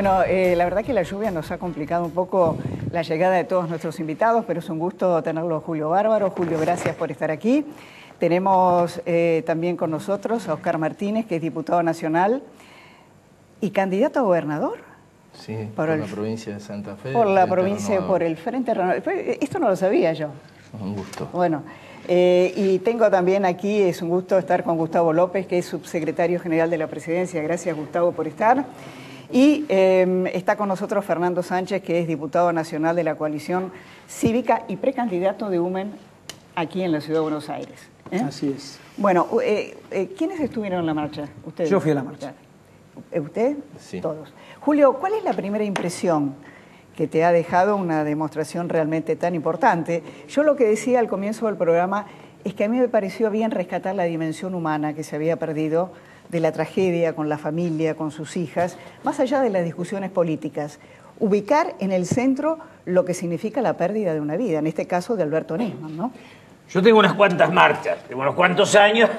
Bueno, la verdad que la lluvia nos ha complicado un poco la llegada de todos nuestros invitados, pero es un gusto tenerlo a Julio Bárbaro. Julio, gracias por estar aquí. Tenemos también con nosotros a Oscar Martínez, que es diputado nacional y candidato a gobernador. Sí, por la provincia de Santa Fe. Por la provincia, por el Frente Renovador. Esto no lo sabía yo. Un gusto. Bueno, y tengo también aquí, es un gusto estar con Gustavo López, que es subsecretario general de la Presidencia. Gracias, Gustavo, por estar. Y está con nosotros Fernando Sánchez, que es diputado nacional de la coalición cívica y precandidato de UMEN aquí en la Ciudad de Buenos Aires. Así es. Bueno, ¿quiénes estuvieron en la marcha? ¿Ustedes? Yo fui a la marcha. ¿Usted? Sí. Todos. Julio, ¿cuál es la primera impresión que te ha dejado una demostración realmente tan importante? Yo lo que decía al comienzo del programa es que a mí me pareció bien rescatar la dimensión humana que se había perdido de la tragedia con la familia, con sus hijas, más allá de las discusiones políticas. Ubicar en el centro lo que significa la pérdida de una vida, en este caso de Alberto Nisman, ¿no? Yo tengo unas cuantas marchas, tengo unos cuantos años.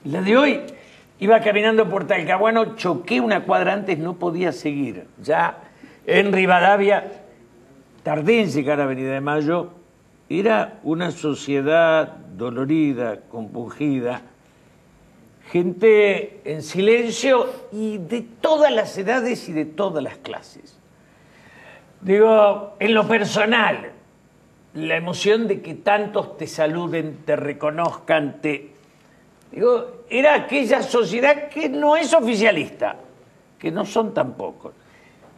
La de hoy, iba caminando por Talcahuano, choqué una cuadra antes, no podía seguir. Ya en Rivadavia, tardé en llegar a Avenida de Mayo, era una sociedad dolorida, compungida, gente en silencio y de todas las edades y de todas las clases. Digo, en lo personal, la emoción de que tantos te saluden, te reconozcan, Digo, era aquella sociedad que no es oficialista, que no son tan pocos,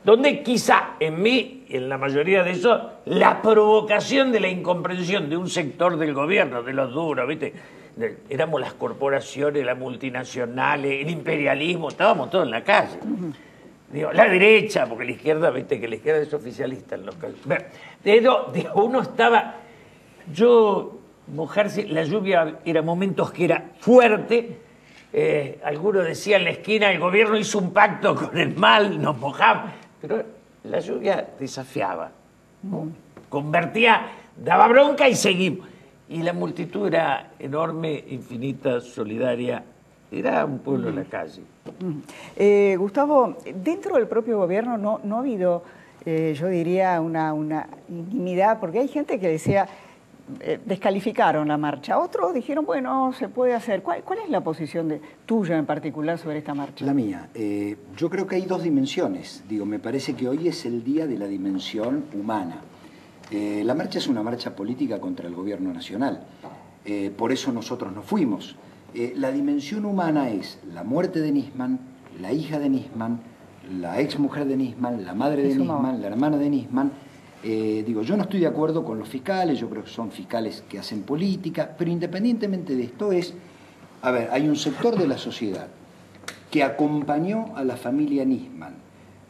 donde quizá en mí y en la mayoría de ellos, la provocación de la incomprensión de un sector del gobierno, de los duros, ¿viste? Éramos las corporaciones, las multinacionales, el imperialismo, estábamos todos en la calle. Digo, la derecha, porque la izquierda, viste que la izquierda es oficialista en los casos. Uno estaba, mojarse, la lluvia era momentos que era fuerte, algunos decían en la esquina, el gobierno hizo un pacto con el mal, nos mojamos, pero la lluvia desafiaba, convertía, daba bronca y seguimos. Y la multitud era enorme, infinita, solidaria. Era un pueblo en la calle. Gustavo, dentro del propio gobierno no ha habido, yo diría, una intimidad, porque hay gente que decía, descalificaron la marcha. Otros dijeron, bueno, se puede hacer. ¿Cuál es la posición tuya en particular sobre esta marcha? La mía. Yo creo que hay dos dimensiones. Digo, me parece que hoy es el día de la dimensión humana. La marcha es una marcha política contra el gobierno nacional. Por eso nosotros nos fuimos. La dimensión humana es la muerte de Nisman, la hija de Nisman, la ex mujer de Nisman, la madre de Nisman, la hermana de Nisman. Digo, yo no estoy de acuerdo con los fiscales, yo creo que son fiscales que hacen política, pero independientemente de esto a ver, hay un sector de la sociedad que acompañó a la familia Nisman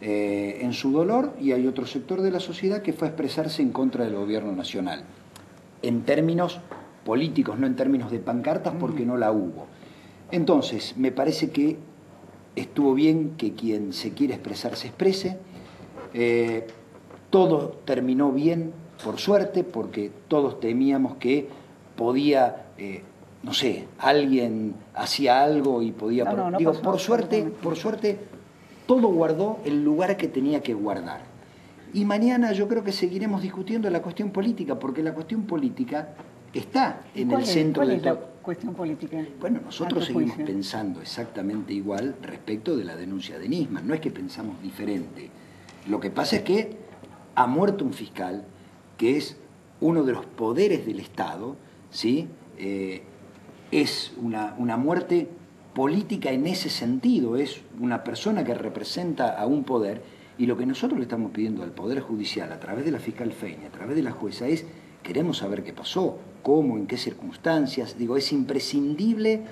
en su dolor y hay otro sector de la sociedad que fue a expresarse en contra del gobierno nacional, en términos políticos, no en términos de pancartas, porque no la hubo. Entonces, me parece que estuvo bien que quien se quiere expresar se exprese. Todo terminó bien, por suerte, porque todos temíamos que podía, no sé, alguien hacía algo y podía... Digo, por suerte, todo guardó el lugar que tenía que guardar. Y mañana yo creo que seguiremos discutiendo la cuestión política, porque la cuestión política está en el centro de todo. ¿Cuál es la cuestión política? Bueno, nosotros seguimos pensando exactamente igual respecto de la denuncia de Nisman. No es que pensamos diferente. Lo que pasa es que ha muerto un fiscal que es uno de los poderes del Estado, ¿sí? Es una muerte política en ese sentido, es una persona que representa a un poder, y lo que nosotros le estamos pidiendo al Poder Judicial, a través de la fiscal Feña, a través de la jueza, es, queremos saber qué pasó, cómo, en qué circunstancias. Digo, es imprescindible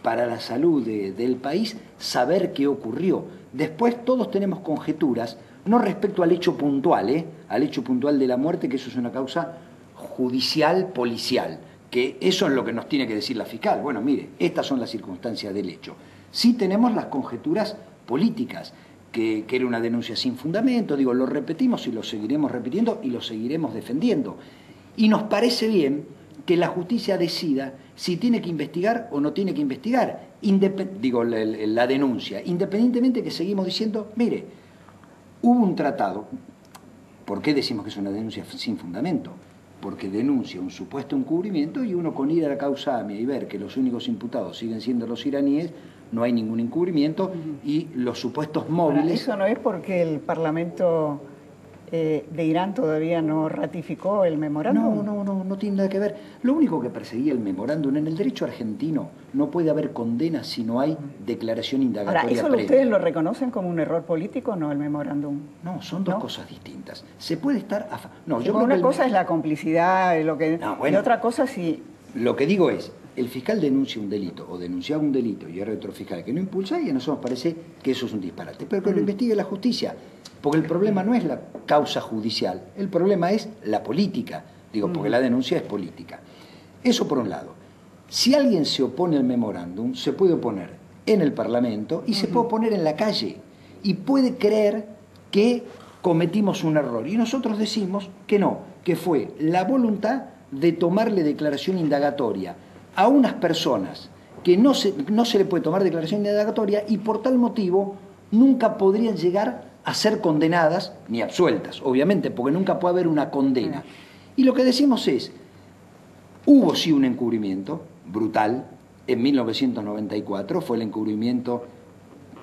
para la salud del país saber qué ocurrió. Después todos tenemos conjeturas, no respecto al hecho puntual, de la muerte, que eso es una causa judicial, policial, que eso es lo que nos tiene que decir la fiscal. Bueno, mire, estas son las circunstancias del hecho. Sí tenemos las conjeturas políticas, que era una denuncia sin fundamento, digo, lo repetimos y lo seguiremos repitiendo y lo seguiremos defendiendo. Y nos parece bien que la justicia decida si tiene que investigar o no tiene que investigar, la denuncia, independientemente que seguimos diciendo, mire, hubo un tratado. ¿Por qué decimos que es una denuncia sin fundamento? Porque denuncia un supuesto encubrimiento y uno con ir a la causa AMIA y ver que los únicos imputados siguen siendo los iraníes, no hay ningún encubrimiento y los supuestos móviles... Ahora, eso no es porque el Parlamento de Irán todavía no ratificó el memorándum. No tiene nada que ver. Lo único que perseguía el memorándum, en el derecho argentino no puede haber condena si no hay declaración indagatoria Ahora, ¿eso previa. ustedes lo reconocen como un error político o no, el memorándum? No, son dos cosas distintas. Se puede estar... No, yo creo una cosa es la complicidad, y otra cosa si... Lo que digo es, el fiscal denuncia un delito o denunciaba un delito y hay otro fiscal que no impulsa y a nosotros nos parece que eso es un disparate. Pero que lo investigue la justicia, porque el problema no es la causa judicial, el problema es la política, porque la denuncia es política. Eso por un lado. Si alguien se opone al memorándum, se puede oponer en el Parlamento y se puede oponer en la calle y puede creer que cometimos un error. Y nosotros decimos que no, que fue la voluntad de tomarle declaración indagatoria a unas personas que no se le puede tomar declaración indagatoria y por tal motivo nunca podrían llegar a ser condenadas ni absueltas, obviamente, porque nunca puede haber una condena. Y lo que decimos es, hubo sí un encubrimiento brutal, en 1994 fue el encubrimiento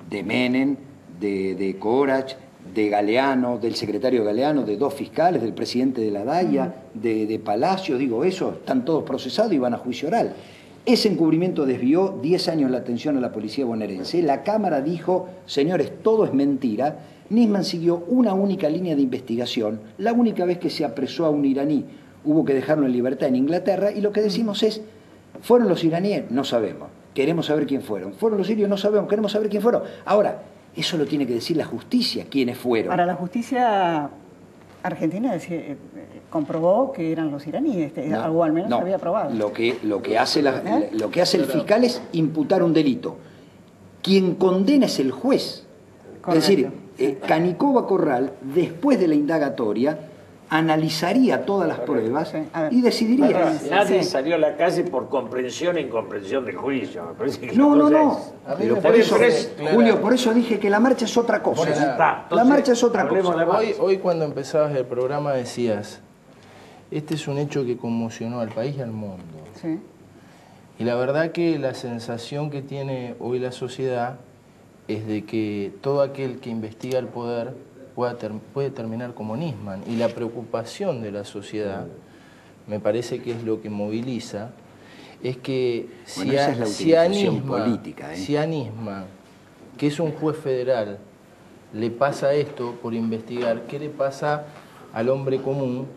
de Menem, de Corach, de Galeano, del secretario Galeano, de dos fiscales, del presidente de la DAIA, de Palacio, eso, están todos procesados y van a juicio oral. Ese encubrimiento desvió 10 años la atención a la policía bonaerense. La Cámara dijo, señores, todo es mentira. Nisman siguió una única línea de investigación. La única vez que se apresó a un iraní hubo que dejarlo en libertad en Inglaterra y lo que decimos es, ¿fueron los iraníes? No sabemos. Queremos saber quién fueron. ¿Fueron los sirios? No sabemos. Queremos saber quién fueron. Ahora, eso lo tiene que decir la justicia, quiénes fueron. Para la justicia argentina comprobó que eran los iraníes, o al menos había probado. Lo que hace el fiscal es imputar un delito. Quien condena es el juez. Correcto. Es decir, Canicova Corral, después de la indagatoria, analizaría todas las pruebas y decidiría. Nadie salió a la calle por comprensión e incomprensión del juicio. Me parece que no. Pero por eso, Julio, por eso dije que la marcha es otra cosa. Bueno, la marcha es otra cosa. Hoy cuando empezabas el programa decías, este es un hecho que conmocionó al país y al mundo. Sí. Y la verdad que la sensación que tiene hoy la sociedad es de que todo aquel que investiga el poder puede terminar como Nisman. Y la preocupación de la sociedad, me parece que es lo que moviliza, es que si a Nisman, que es un juez federal, le pasa esto por investigar, ¿qué le pasa al hombre común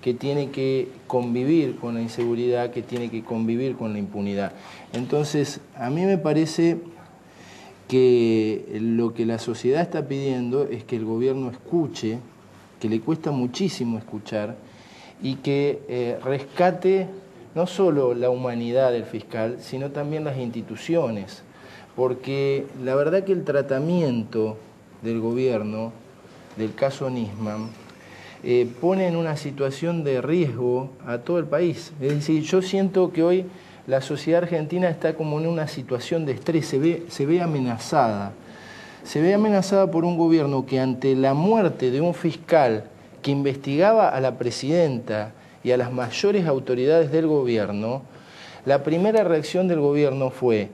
que tiene que convivir con la inseguridad, que tiene que convivir con la impunidad? Entonces, a mí me parece que lo que la sociedad está pidiendo es que el gobierno escuche, que le cuesta muchísimo escuchar, y que rescate no solo la humanidad del fiscal, sino también las instituciones, porque la verdad que el tratamiento del gobierno del caso Nisman pone en una situación de riesgo a todo el país. Es decir, yo siento que hoy la sociedad argentina está como en una situación de estrés, se ve amenazada. Se ve amenazada por un gobierno que ante la muerte de un fiscal que investigaba a la presidenta y a las mayores autoridades del gobierno, la primera reacción del gobierno fue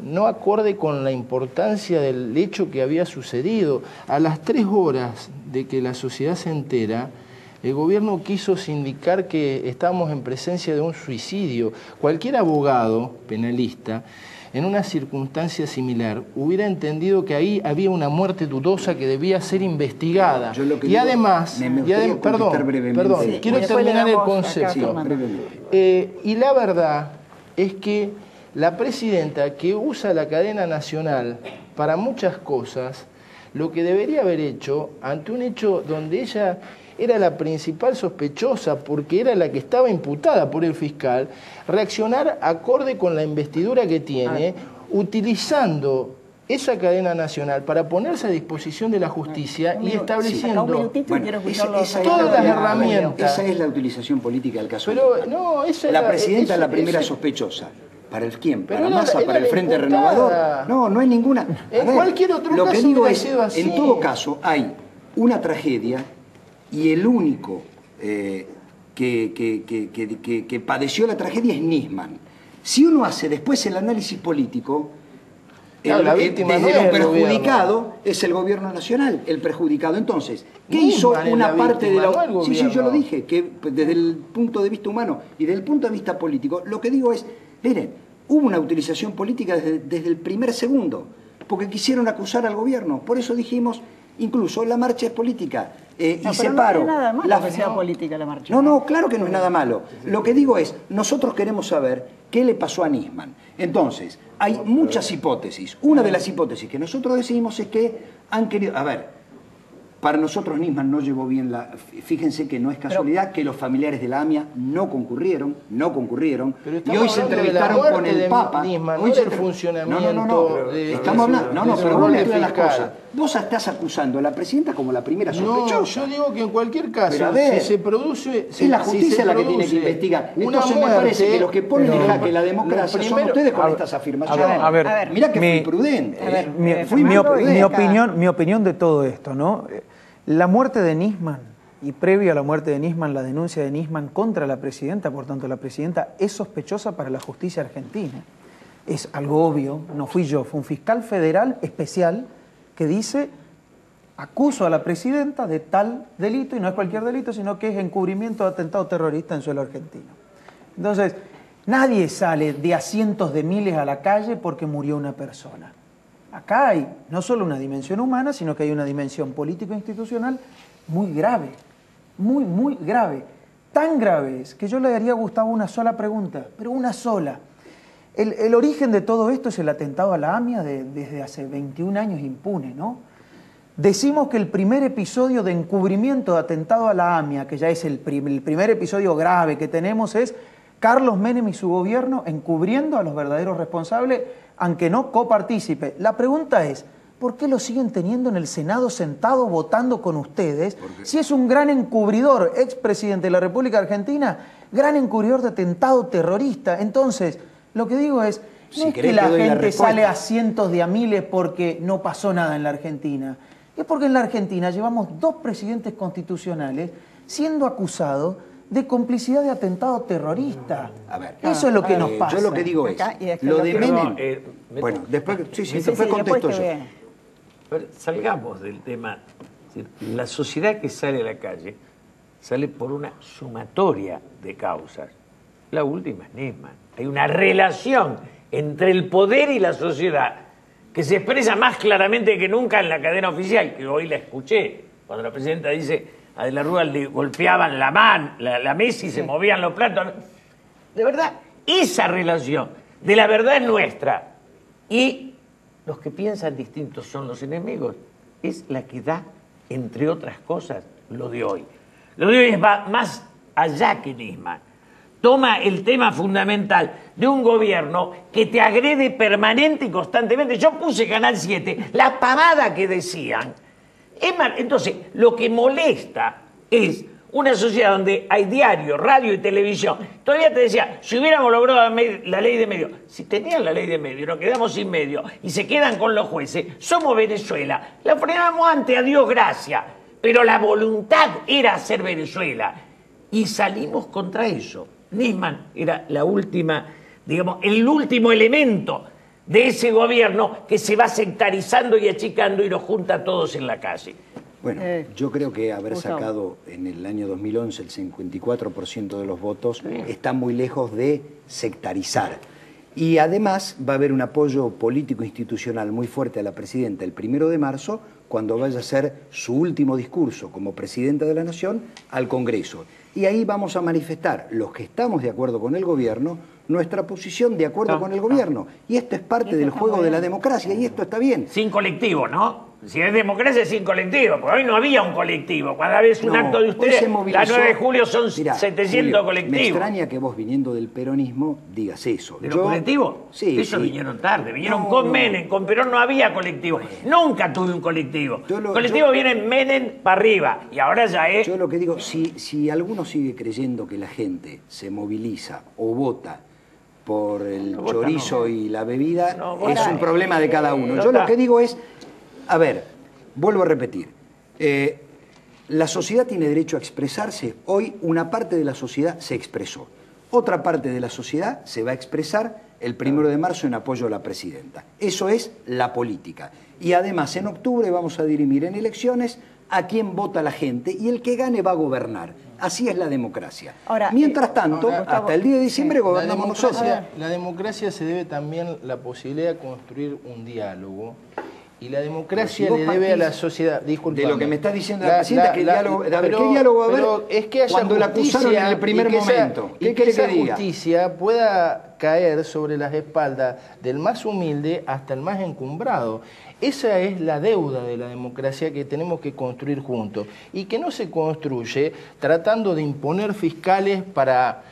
no acorde con la importancia del hecho que había sucedido. A las 3 horas de que la sociedad se entera, el gobierno quiso sindicar que estábamos en presencia de un suicidio. Cualquier abogado penalista, en una circunstancia similar, hubiera entendido que ahí había una muerte dudosa que debía ser investigada. Y además, perdón, quiero terminar el concepto. Y la verdad es que la presidenta, que usa la cadena nacional para muchas cosas, lo que debería haber hecho, ante un hecho donde ella era la principal sospechosa porque era la que estaba imputada por el fiscal, reaccionar acorde con la investidura que tiene, utilizando esa cadena nacional para ponerse a disposición de la justicia y estableciendo todas las herramientas. Esa es la utilización política del caso. Pero no, esa la presidenta es la primera sospechosa. ¿Para el quién? ¿Para Massa? ¿Para el Frente Renovador? No, no hay ninguna. En cualquier otro caso lo que digo es, sido así. En todo caso, hay una tragedia y el único que padeció la tragedia es Nisman. Si uno hace después el análisis político, la víctima desde no es lo el perjudicado gobierno. Es el gobierno nacional, el perjudicado. Entonces, ¿qué Nisman hizo es una la parte víctima, de la... no el Sí, yo gobierno. lo dije, que desde el punto de vista humano y desde el punto de vista político, lo que digo es, miren, hubo una utilización política desde el primer segundo, porque quisieron acusar al gobierno. Por eso dijimos, incluso la marcha es política. Y separo. No tiene nada malo que sea política la marcha. No, claro que no es nada malo. Lo que digo es, nosotros queremos saber qué le pasó a Nisman. Entonces, hay muchas hipótesis. Una de las hipótesis que nosotros decimos es que han querido... A ver, para nosotros Nisman no llevó bien la... Fíjense que no es casualidad que los familiares de la AMIA no concurrieron. Y hoy se entrevistaron con el Papa. Nisman, Hoy no se del funcionamiento. Estamos hablando... pero vos mezclas las fiscal. cosas. Vos estás acusando a la presidenta como la primera sospechosa. No, yo digo que en cualquier caso, Pero a ver, si se produce... es la justicia la que tiene que investigar. Entonces me parece que los que ponen en jaque la democracia son ustedes con estas afirmaciones. A ver, mirá que fui prudente. Mi opinión de todo esto, ¿no? La muerte de Nisman y previo a la muerte de Nisman, la denuncia de Nisman contra la presidenta, por tanto la presidenta es sospechosa para la justicia argentina. Es algo obvio, no fui yo, fue un fiscal federal especial que dice, acuso a la presidenta de tal delito, y no es cualquier delito, sino que es encubrimiento de atentado terrorista en suelo argentino. Entonces, nadie sale de a cientos de miles a la calle porque murió una persona. Acá hay no solo una dimensión humana, sino que hay una dimensión político-institucional muy grave, muy grave. Tan grave es que yo le daría a Gustavo una sola pregunta, pero una sola. El origen de todo esto es el atentado a la AMIA desde hace 21 años impune, ¿no? Decimos que el primer episodio de encubrimiento de atentado a la AMIA, que ya es el primer episodio grave que tenemos, es Carlos Menem y su gobierno encubriendo a los verdaderos responsables, aunque no copartícipe. La pregunta es, ¿por qué lo siguen teniendo en el Senado sentado votando con ustedes? Si es un gran encubridor, expresidente de la República Argentina, gran encubridor de atentado terrorista. Entonces, lo que digo es, no es que la gente sale a cientos de a miles porque no pasó nada en la Argentina. Es porque en la Argentina llevamos 2 presidentes constitucionales siendo acusados de complicidad de atentado terrorista. A ver, eso es lo que nos pasa. Yo lo que digo es, lo de Menem... Bueno, después contesto yo. A ver, salgamos del tema. Es decir, la sociedad que sale a la calle sale por una sumatoria de causas. La última es Nisman. Hay una relación entre el poder y la sociedad que se expresa más claramente que nunca en la cadena oficial, que hoy la escuché, cuando la presidenta dice a De la Rúa le golpeaban la mesa y se movían los platos. De verdad, esa relación de la verdad es nuestra y los que piensan distintos son los enemigos, es la que da, entre otras cosas, lo de hoy. Lo de hoy va más allá que Nisman. Toma el tema fundamental de un gobierno que te agrede permanente y constantemente. Yo puse Canal 7, la pavada que decían. Entonces, lo que molesta es una sociedad donde hay diario, radio y televisión. Todavía te decía, si hubiéramos logrado la ley de medios, si tenían la ley de medios, nos quedamos sin medios y se quedan con los jueces, somos Venezuela. La frenamos antes, a Dios gracias. Pero la voluntad era hacer Venezuela. Y salimos contra eso. Nisman era la última, digamos, el último elemento de ese gobierno que se va sectarizando y achicando y nos junta a todos en la calle. Bueno, yo creo que haber sacado en el año 2011 el 54% de los votos está muy lejos de sectarizar. Y además va a haber un apoyo político institucional muy fuerte a la presidenta el 1 de marzo cuando vaya a hacer su último discurso como presidenta de la Nación al Congreso. Y ahí vamos a manifestar, los que estamos de acuerdo con el gobierno, nuestra posición de acuerdo con el gobierno. Y esto es parte del juego de la democracia, y esto está bien. Sin colectivo, ¿no? Si es democracia, es sin colectivo, porque hoy no había un colectivo. Cada vez un acto de ustedes, la 9 de julio son 700 Julio, colectivos. Me extraña que vos, viniendo del peronismo, digas eso. ¿De los colectivos? Sí. Ellos vinieron tarde, vinieron con Menem, con Perón no había colectivo. Nunca tuve un colectivo. Colectivo viene Menem para arriba, y ahora ya es... Yo lo que digo, si alguno sigue creyendo que la gente se moviliza o vota por el chorizo y la bebida, es un problema de cada uno. Yo lo que digo es, a ver, vuelvo a repetir, la sociedad tiene derecho a expresarse. Hoy una parte de la sociedad se expresó. Otra parte de la sociedad se va a expresar el 1 de marzo en apoyo a la presidenta. Eso es la política. Y además en octubre vamos a dirimir en elecciones a quién vota la gente y el que gane va a gobernar. Así es la democracia. Ahora, mientras tanto, hasta el día de diciembre gobernamos nosotros. La democracia se debe también la posibilidad de construir un diálogo. Y la democracia le debe a la sociedad. Disculpame. De lo que me está diciendo la presidenta, que el diálogo. A ver, ¿qué diálogo va a haber? Es que haya cuando la acusaron en el primer momento. ¿Qué quiere que diga? Justicia pueda caer sobre las espaldas del más humilde hasta el más encumbrado. Esa es la deuda de la democracia que tenemos que construir juntos. Y que no se construye tratando de imponer fiscales para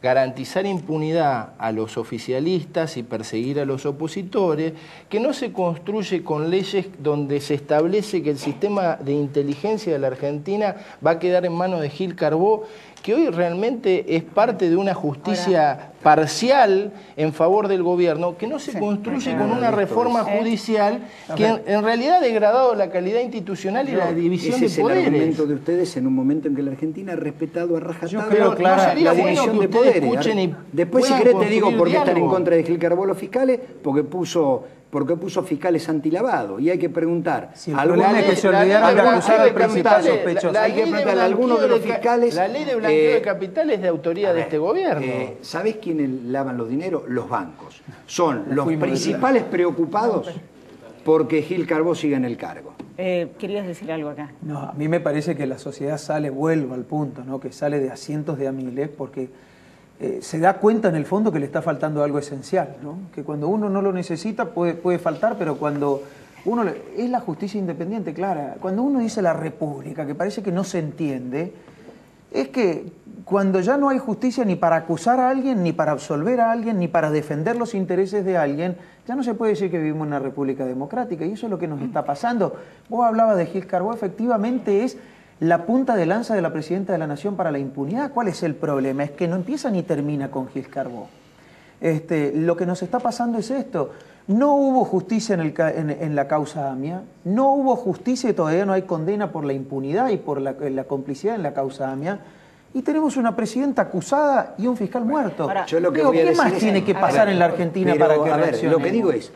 garantizar impunidad a los oficialistas y perseguir a los opositores, que no se construye con leyes donde se establece que el sistema de inteligencia de la Argentina va a quedar en manos de Gil Carbó, que hoy realmente es parte de una justicia parcial en favor del gobierno, que no se construye con una reforma judicial que en realidad ha degradado la calidad institucional y la división de poderes. Ese es el argumento de ustedes en un momento en que la Argentina ha respetado a rajatabla la división de poderes. Después, si querés, te digo por qué están en contra de Gil Carbó los fiscales, porque puso fiscales antilavado. Y hay que preguntar. Si el problema es que se olvidaron de acusar al principal sospechoso. Hay que preguntarle a alguno de los fiscales. La ley de blanqueo de capitales es de autoría de este gobierno. ¿Sabés quiénes lavan los dineros? Los bancos. Son los principales preocupados porque Gil Carbó siga en el cargo. ¿Querías decir algo acá? No, a mí me parece que la sociedad vuelvo al punto, ¿no? Que sale de a cientos de a miles, porque se da cuenta en el fondo que le está faltando algo esencial, ¿no? Que cuando uno no lo necesita puede faltar, pero cuando uno... Es la justicia independiente, clara. Cuando uno dice la república, que parece que no se entiende, es que cuando ya no hay justicia ni para acusar a alguien, ni para absolver a alguien, ni para defender los intereses de alguien, ya no se puede decir que vivimos en una república democrática, y eso es lo que nos está pasando. Vos hablabas de Gil Carbó, efectivamente es la punta de lanza de la presidenta de la Nación para la impunidad. ¿Cuál es el problema? Es que no empieza ni termina con Gil Carbó. Lo que nos está pasando es esto. No hubo justicia en la causa AMIA, no hubo justicia y todavía no hay condena por la impunidad y por la complicidad en la causa AMIA. Y tenemos una presidenta acusada y un fiscal muerto. Ahora, yo lo que voy a decir ¿qué más tiene que pasar en la Argentina para que reaccione? Lo que digo es,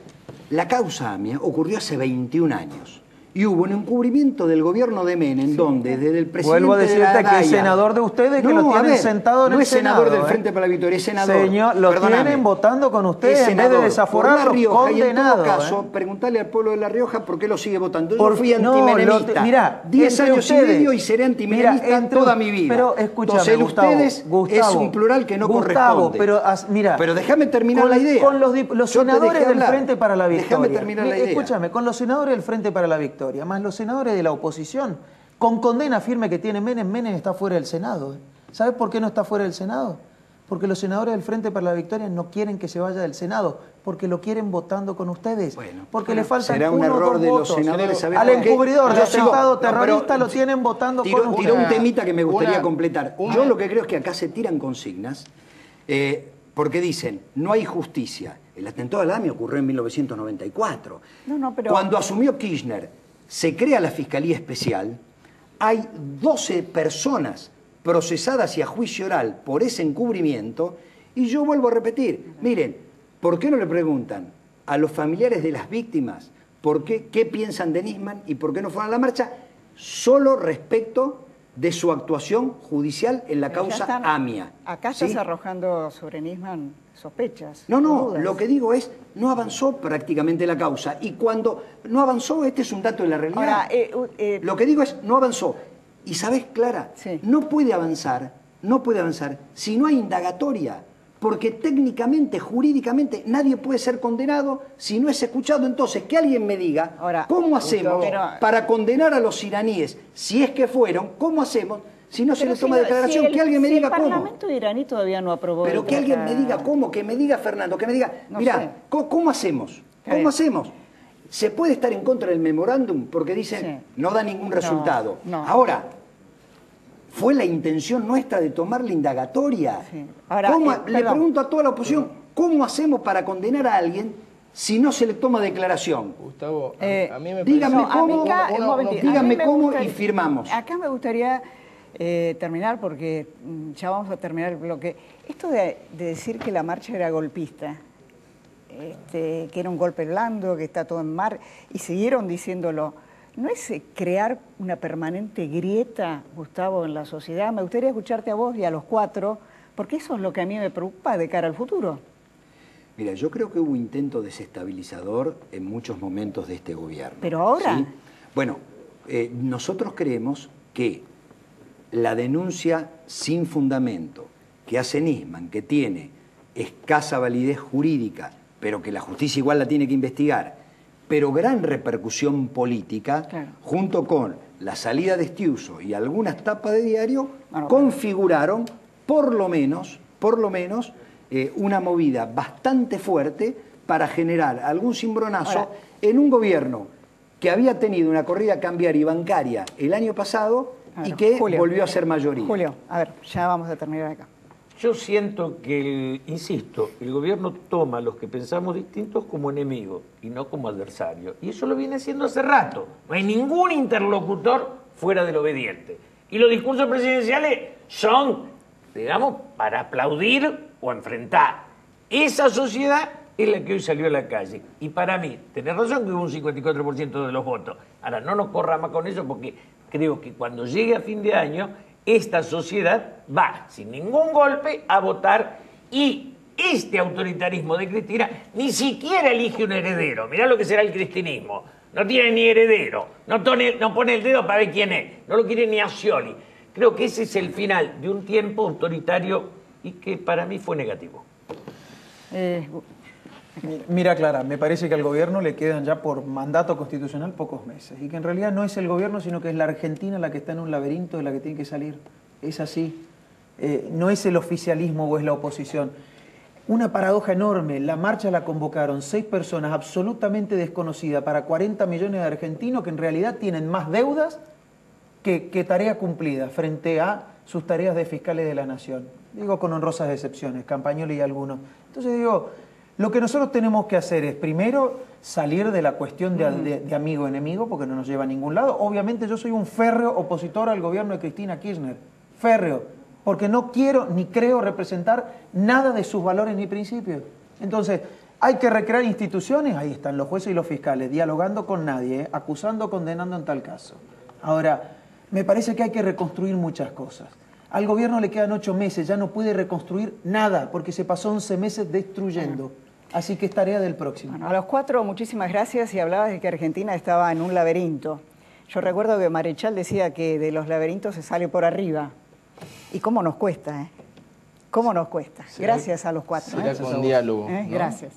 la causa AMIA ocurrió hace 21 años. Y hubo un encubrimiento del gobierno de Menem, donde desde el presidente vuelvo a decirte que el senador de ustedes que lo tienen sentado en el Senado. No es senador del Frente para la Victoria, es senador. Señor, lo tienen votando con ustedes en vez de desaforarlos, condenado. Y en todo caso, preguntarle al pueblo de La Rioja por qué lo sigue votando. Yo fui antimenemista. Mira, 10 años y medio y seré antimenemista toda mi vida. Pero escúchame, entonces, Gustavo, ustedes es un plural que no corresponde. Pero déjame terminar la idea. Con los senadores del Frente para la Victoria. Déjame terminar la idea. Escúchame, con los senadores del Frente para la Victoria, más los senadores de la oposición, con condena firme que tiene Menem está fuera del Senado. ¿Sabes por qué no está fuera del Senado? Porque los senadores del Frente para la Victoria no quieren que se vaya del Senado, porque lo quieren votando con ustedes. Porque le faltan será un error de los senadores. Al encubridor de Estado terrorista lo tienen votando con ustedes. Tiró un temita que me gustaría completar. Yo lo que creo es que acá se tiran consignas, porque dicen, no hay justicia. El atentado al AMIA ocurrió en 1994. Pero... Cuando asumió Kirchner, se crea la Fiscalía Especial, hay 12 personas procesadas y a juicio oral por ese encubrimiento, y yo vuelvo a repetir, miren, ¿por qué no le preguntan a los familiares de las víctimas qué piensan de Nisman y por qué no fueron a la marcha? Solo respecto de su actuación judicial en la Pero ya causa están- AMIA. Acá ¿sí? estás arrojando sobre Nisman sospechas. No, dudas. lo que digo es, no avanzó prácticamente la causa. Y cuando no avanzó, este es un dato de la realidad. Ahora, Lo que digo es, no avanzó. Y sabes, Clara, Sí. no puede avanzar si no hay indagatoria. Porque técnicamente, jurídicamente, nadie puede ser condenado si no es escuchado. Entonces, que alguien me diga, Ahora, ¿cómo hacemos pero- para condenar a los iraníes, si es que fueron, cómo hacemos si no se Pero les toma si declaración? el- Que alguien me si diga el cómo. Parlamento iraní todavía no aprobó. Pero el que alguien me tratado. diga cómo, que me diga Fernando, que me diga, No mirá, sé. ¿cómo hacemos? Está ¿Cómo bien. hacemos? Se puede estar en contra del memorándum porque dicen, Sí. no da ningún No, resultado. no. Ahora, fue la intención nuestra de tomar la indagatoria. Sí. Ahora, ¿Cómo- le perdón. pregunto a toda la oposición, ¿cómo hacemos para condenar a alguien si no se le toma declaración? Gustavo, a mí me dígame parece... a mí cómo, acá, uno- un momentito, dígame a mí me cómo gustaría- y firmamos. Acá me gustaría terminar porque ya vamos a terminar el bloque. Esto de decir que la marcha era golpista, que era un golpe blando, que está todo en mar, y siguieron diciéndolo, ¿no es crear una permanente grieta, Gustavo, en la sociedad? Me gustaría escucharte a vos y a los cuatro, porque eso es lo que a mí me preocupa de cara al futuro. Mira, yo creo que hubo intento desestabilizador en muchos momentos de este gobierno. Pero ahora... ¿sí? Bueno, nosotros creemos que la denuncia sin fundamento que hace Nisman, que tiene escasa validez jurídica, pero que la justicia igual la tiene que investigar, pero gran repercusión política, Claro. junto con la salida de Estiuso y algunas tapas de diario, Bueno, configuraron por lo menos, una movida bastante fuerte para generar algún cimbronazo Ahora, en un gobierno que había tenido una corrida cambiaria y bancaria el año pasado a y ver, que Julio. volvió a ser mayoría. Julio, a ver, ya vamos a terminar acá. Yo siento que, insisto, el gobierno toma a los que pensamos distintos como enemigos y no como adversarios. Y eso lo viene haciendo hace rato. No hay ningún interlocutor fuera del obediente. Y los discursos presidenciales son, digamos, para aplaudir o enfrentar. Esa sociedad es la que hoy salió a la calle. Y para mí, tenés razón que hubo un 54% de los votos. Ahora, no nos corra más con eso porque creo que cuando llegue a fin de año, esta sociedad va, sin ningún golpe, a votar y este autoritarismo de Cristina ni siquiera elige un heredero. Mirá lo que será el cristinismo. No tiene ni heredero, no pone el dedo para ver quién es, no lo quiere ni a Scioli. Creo que ese es el final de un tiempo autoritario y que para mí fue negativo. Mira, Clara, me parece que al gobierno le quedan ya por mandato constitucional pocos meses y que en realidad no es el gobierno, sino que es la Argentina la que está en un laberinto de la que tiene que salir. Es así. No es el oficialismo o es la oposición. Una paradoja enorme. La marcha la convocaron 6 personas absolutamente desconocidas para 40 millones de argentinos que en realidad tienen más deudas que tarea cumplida frente a sus tareas de fiscales de la nación. Digo con honrosas excepciones, Campagnoli y algunos. Entonces digo, lo que nosotros tenemos que hacer es primero salir de la cuestión de amigo-enemigo porque no nos lleva a ningún lado. Obviamente yo soy un férreo opositor al gobierno de Cristina Kirchner. Férreo. Porque no quiero ni creo representar nada de sus valores ni principios. Entonces, hay que recrear instituciones, ahí están los jueces y los fiscales, dialogando con nadie, acusando, condenando en tal caso. Ahora, me parece que hay que reconstruir muchas cosas. Al gobierno le quedan 8 meses, ya no puede reconstruir nada, porque se pasó 11 meses destruyendo. Así que es tarea del próximo. Bueno, a los cuatro, muchísimas gracias y hablabas de que Argentina estaba en un laberinto. Yo recuerdo que Marechal decía que de los laberintos se sale por arriba. Y cómo nos cuesta, ¿eh? ¿Cómo nos cuesta? Gracias a los cuatro. Será con diálogo, ¿no? Gracias.